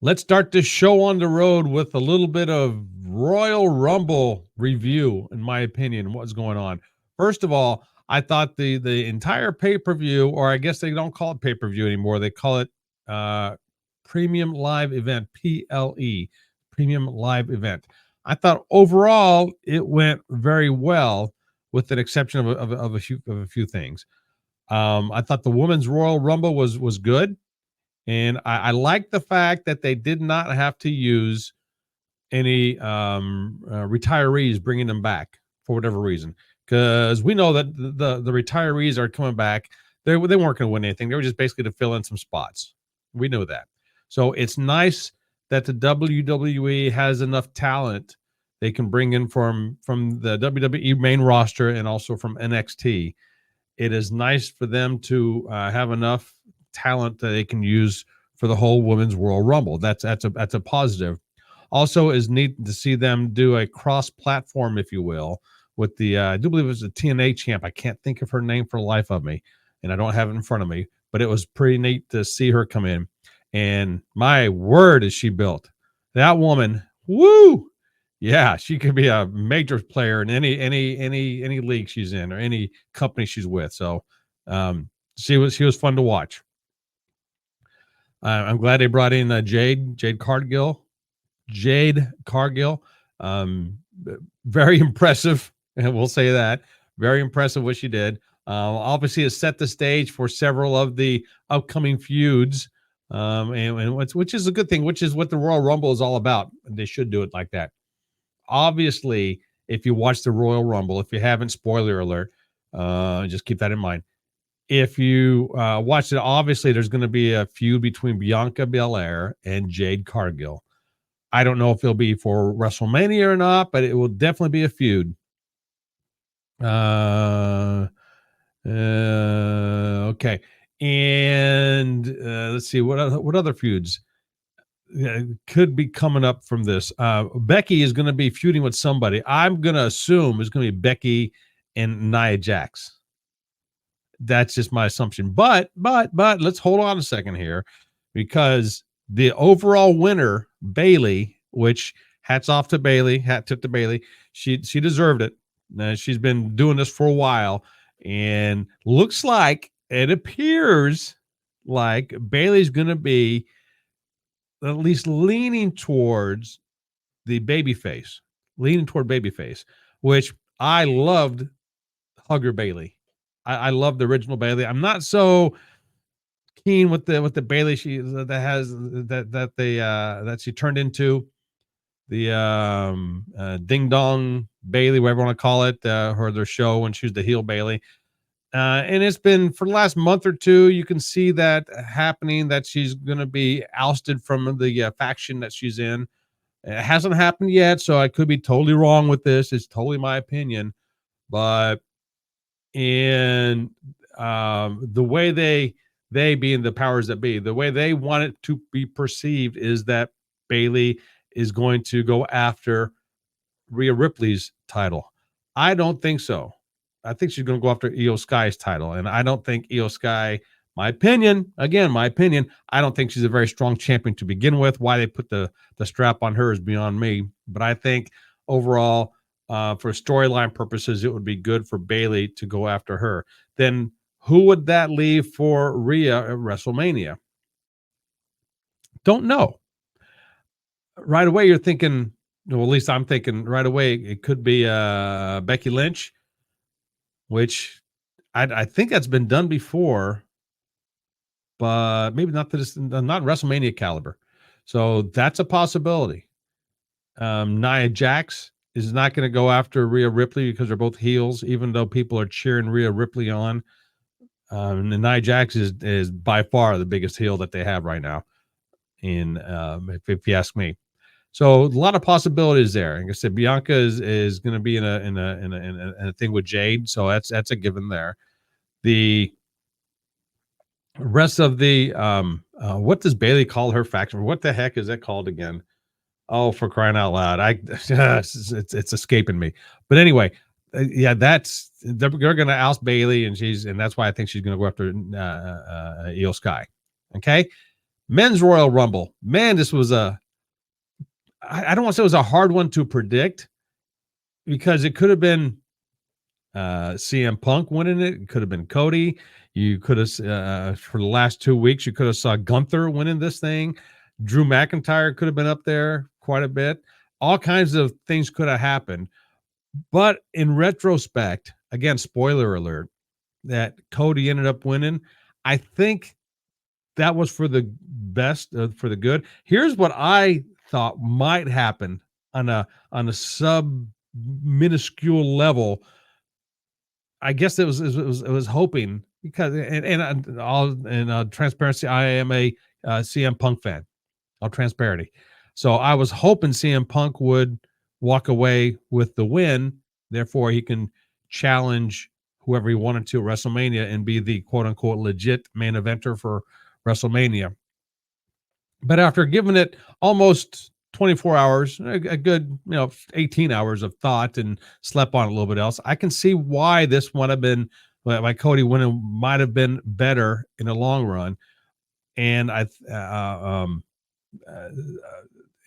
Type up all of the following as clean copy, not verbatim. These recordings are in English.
Let's start this show on the road with a little bit of Royal Rumble review, in my opinion, what's going on. First of all, I thought the entire pay-per-view, or I guess they don't call it pay-per-view anymore, they call it uh premium live event, PLE, premium live event. I thought overall it went very well, with an exception of a few things. I thought the women's Royal Rumble was good. And I like the fact that they did not have to use any retirees bringing them back for whatever reason, because we know that the retirees are coming back. They weren't going to win anything. They were just basically to fill in some spots. We know that. So it's nice that the WWE has enough talent they can bring in from the WWE main roster and also from NXT. It is nice for them to have enough talent that they can use for the whole women's World Rumble. That's a positive. Also, is neat to see them do a cross platform, if you will, with the I do believe it was a TNA champ. I can't think of her name for the life of me, and I don't have it in front of me. But it was pretty neat to see her come in. And my word, is she built? That woman, woo! Yeah, she could be a major player in any league she's in or any company she's with. So she was fun to watch. I'm glad they brought in Jade Cargill. Um, Very impressive, and we'll say that. Very impressive what she did. Obviously, it set the stage for several of the upcoming feuds, which is a good thing, which is what the Royal Rumble is all about. They should do it like that. Obviously, if you watch the Royal Rumble, if you haven't, spoiler alert, just keep that in mind. If you watch it, obviously there's going to be a feud between Bianca Belair and Jade Cargill. I don't know if it'll be for WrestleMania or not, but it will definitely be a feud. Okay, and let's see what other feuds could be coming up from this. Becky is going to be feuding with somebody. I'm going to assume it's going to be Becky and Nia Jax. That's just my assumption. But let's hold on a second here, because the overall winner, Bayley, which hats off to Bayley, hat tip to Bayley. She deserved it. She's been doing this for a while, and looks like it appears like Bayley's going to be at least leaning towards the babyface, which I loved. Hugger Bayley. I love the original Bayley. I'm not so keen with the Bayley that she turned into, the Ding Dong Bayley, whatever you want to call it, her their show when she was the heel Bayley. And it's been for the last month or two, you can see that happening, that she's going to be ousted from the faction that she's in. It hasn't happened yet, so I could be totally wrong with this. It's totally my opinion, but in the way they being the powers that be, the way they want it to be perceived is that Bayley is going to go after Rhea Ripley's title. I don't think so. I think she's going to go after Io Sky's title, and I don't think Io Sky, my opinion, I don't think she's a very strong champion to begin with. Why they put the strap on her is beyond me, but I think overall, for storyline purposes, it would be good for Bayley to go after her. Then who would that leave for Rhea at WrestleMania? Don't know. Right away, you're thinking, well, at least I'm thinking right away, it could be Becky Lynch, which I think that's been done before, but maybe not WrestleMania caliber. So that's a possibility. Nia Jax is not going to go after Rhea Ripley because they're both heels, even though people are cheering Rhea Ripley on. And Nia Jax is by far the biggest heel that they have right now, if you ask me. So a lot of possibilities there. Like I said, Bianca is going to be in a thing with Jade, so that's a given there. The rest of the what does Bayley call her faction? What the heck is that called again? Oh, for crying out loud! It's escaping me. But anyway, yeah, they're going to oust Bayley, and that's why I think she's going to go after Io Sky. Okay, Men's Royal Rumble. Man, this was I don't want to say it was a hard one to predict because it could have been CM Punk winning it. It could have been Cody. You could have, for the last 2 weeks, you could have saw Gunther winning this thing. Drew McIntyre could have been up there quite a bit. All kinds of things could have happened. But in retrospect, again, spoiler alert, that Cody ended up winning. I think that was for the best, for the good. Here's what I thought might happen on a sub minuscule level. I guess it was hoping because all in transparency, I am a CM Punk fan. All transparency. So I was hoping CM Punk would walk away with the win. Therefore, he can challenge whoever he wanted to at WrestleMania and be the quote unquote legit main eventer for WrestleMania. But after giving it almost 24 hours, a good 18 hours of thought and slept on a little bit else, I can see why this would have been, why Cody winning might have been better in the long run. And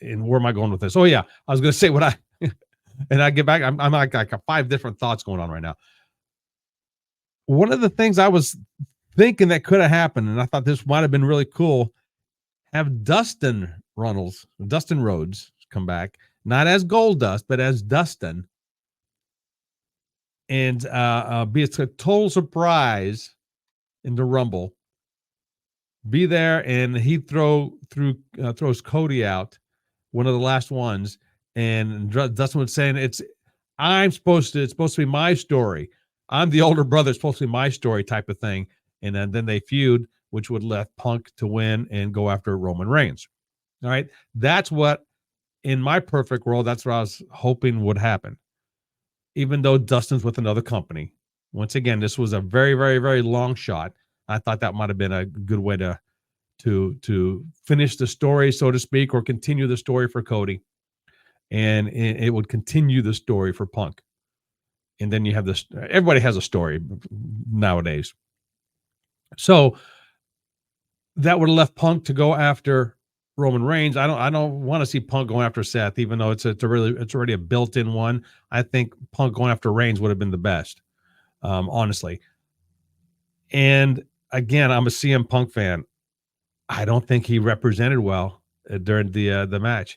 and where am I going with this? Oh yeah, I was going to say what and I get back. I'm like 5 different thoughts going on right now. One of the things I was thinking that could have happened, and I thought this might have been really cool, have Dustin Rhodes come back, not as Goldust, but as Dustin, and be a total surprise in the Rumble. Be there, and he throws Cody out, one of the last ones, and Dustin was saying it's supposed to be my story. I'm the older brother, it's supposed to be my story type of thing. And then they feud, which would let Punk to win and go after Roman Reigns. All right. That's what, in my perfect world, that's what I was hoping would happen. Even though Dustin's with another company. Once again, this was a very, very, very long shot. I thought that might have been a good way to finish the story, so to speak, or continue the story for Cody. And it would continue the story for Punk. And then you have this, everybody has a story nowadays. So that would have left Punk to go after Roman Reigns. I don't want to see Punk going after Seth, even though it's already a built-in one. I think Punk going after Reigns would have been the best, honestly. And again, I'm a CM Punk fan. I don't think he represented well during the match.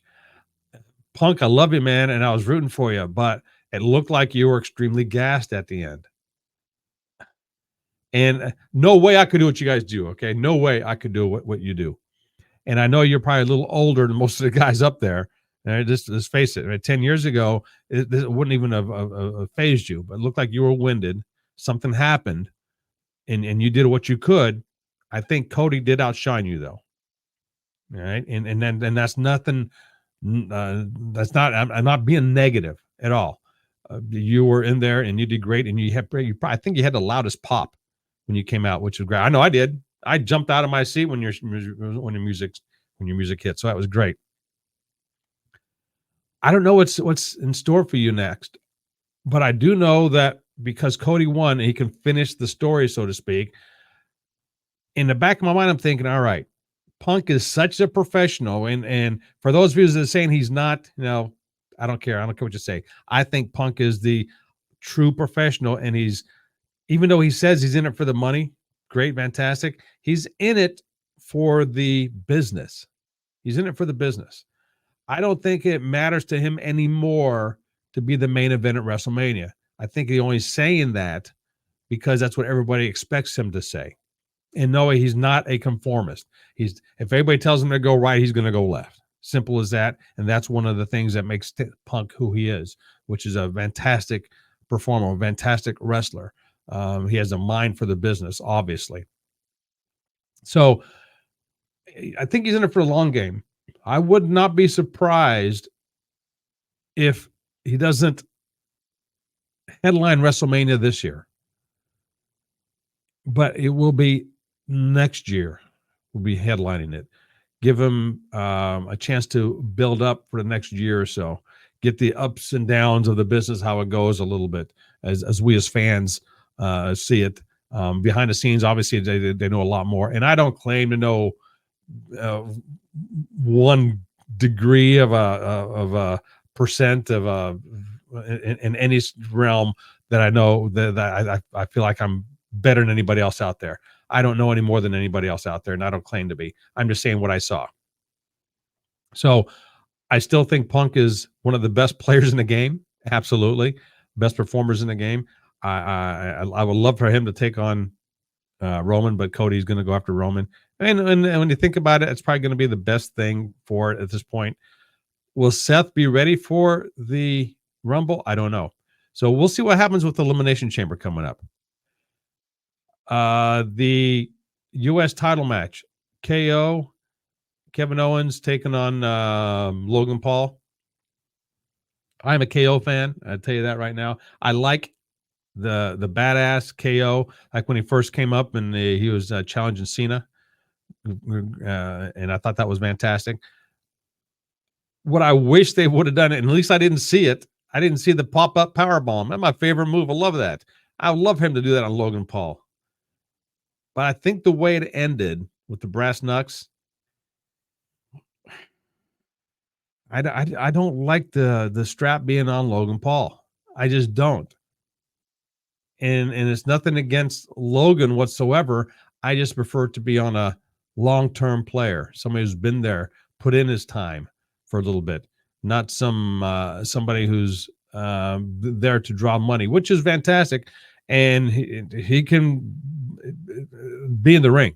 Punk, I love you, man, and I was rooting for you, but it looked like you were extremely gassed at the end. And no way I could do what you guys do, okay? No way I could do what you do. And I know you're probably a little older than most of the guys up there. And let's face it, 10 years ago, it wouldn't even have phased you, but it looked like you were winded. Something happened, and you did what you could. I think Cody did outshine you, though. All right, and then that's nothing. That's not. I'm not being negative at all. You were in there and you did great, and I think you had the loudest pop when you came out, which was great. I know I did. I jumped out of my seat when your music hit, so that was great. I don't know what's in store for you next, but I do know that because Cody won, he can finish the story, so to speak. In the back of my mind, I'm thinking, all right, Punk is such a professional, and for those of you that are saying he's not, I don't care. I don't care what you say. I think Punk is the true professional, and even though he says he's in it for the money, great, fantastic, he's in it for the business. He's in it for the business. I don't think it matters to him anymore to be the main event at WrestleMania. I think he's only saying that because that's what everybody expects him to say. And no, he's not a conformist. If everybody tells him to go right, he's going to go left. Simple as that. And that's one of the things that makes Punk who he is, which is a fantastic performer, a fantastic wrestler. He has a mind for the business, obviously. So I think he's in it for a long game. I would not be surprised if he doesn't headline WrestleMania this year, but it will be next year. We'll be headlining it. Give him a chance to build up for the next year or so. Get the ups and downs of the business, how it goes a little bit, as we as fans see it. Behind the scenes, obviously, they know a lot more. And I don't claim to know one degree of a percent of in any realm that I know that I feel like I'm better than anybody else out there. I don't know any more than anybody else out there, and I don't claim to be. I'm just saying what I saw. So I still think Punk is one of the best players in the game. Absolutely, best performers in the game. I would love for him to take on Roman, but Cody's going to go after Roman. And when you think about it, it's probably going to be the best thing for it at this point. Will Seth be ready for the Rumble? I don't know. So we'll see what happens with the Elimination Chamber coming up. The U.S. title match, KO, Kevin Owens taking on Logan Paul. I'm a KO fan. I'll tell you that right now. I like the badass KO, like when he first came up and he was challenging Cena, and I thought that was fantastic. What I wish they would have done it, and at least I didn't see it. I didn't see the pop-up powerbomb. That's my favorite move. I love that. I would love him to do that on Logan Paul. But I think the way it ended with the brass knucks, I don't like the strap being on Logan Paul. I just don't. And it's nothing against Logan whatsoever. I just prefer to be on a long-term player, somebody who's been there, put in his time for a little bit, not somebody who's there to draw money, which is fantastic. And he can be in the ring.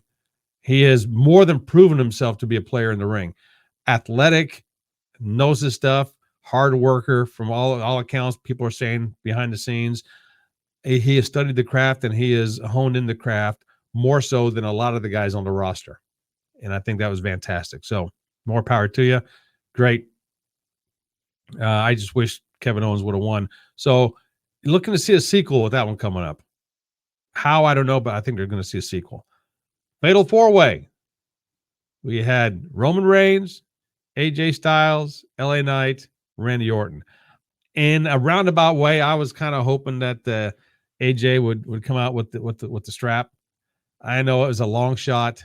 He has more than proven himself to be a player in the ring. Athletic, knows his stuff, hard worker from all accounts. People are saying behind the scenes. He has studied the craft and he has honed in the craft more so than a lot of the guys on the roster. And I think that was fantastic. So more power to you. Great. I just wish Kevin Owens would have won. So looking to see a sequel with that one coming up. How, I don't know, but I think they're going to see a sequel. Fatal 4-Way. We had Roman Reigns, AJ Styles, LA Knight, Randy Orton. In a roundabout way, I was kind of hoping that AJ would come out with the strap. I know it was a long shot.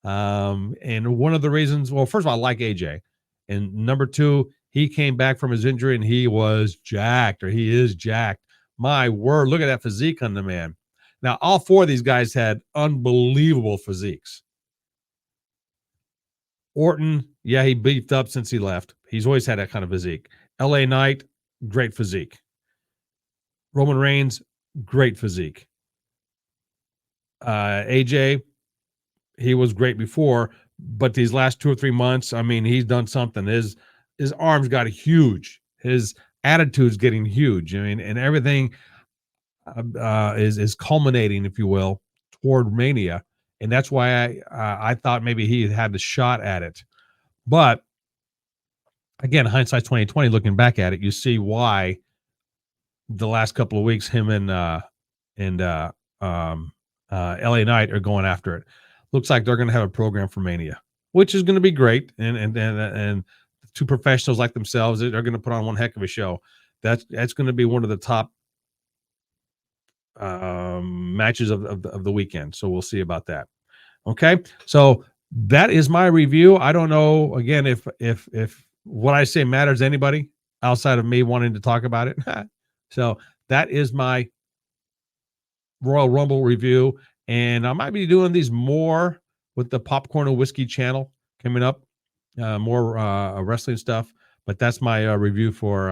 And one of the reasons, well, first of all, I like AJ. And number two, he came back from his injury and he was jacked, or he is jacked. My word, look at that physique on the man. Now, all four of these guys had unbelievable physiques. Orton, yeah, he beefed up since he left. He's always had that kind of physique. LA Knight, great physique. Roman Reigns, great physique. AJ, he was great before, but these last 2 or 3 months, I mean, he's done something. His arms got huge. His attitude's getting huge. I mean, and everything is culminating, if you will, toward Mania, and that's why I thought maybe he had the shot at it. But again, hindsight's 2020. Looking back at it, you see why the last couple of weeks, him and LA Knight are going after it. Looks like they're going to have a program for Mania, which is going to be great. And two professionals like themselves, they're going to put on one heck of a show. That's going to be one of the top matches of the weekend. So we'll see about that. Okay, so that is my review. I don't know again if what I say matters to anybody outside of me wanting to talk about it. So that is my Royal Rumble review, and I might be doing these more with the Popcorn and Whiskey channel coming up, more wrestling stuff. But that's my review for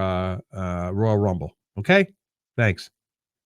Royal Rumble. Okay, thanks.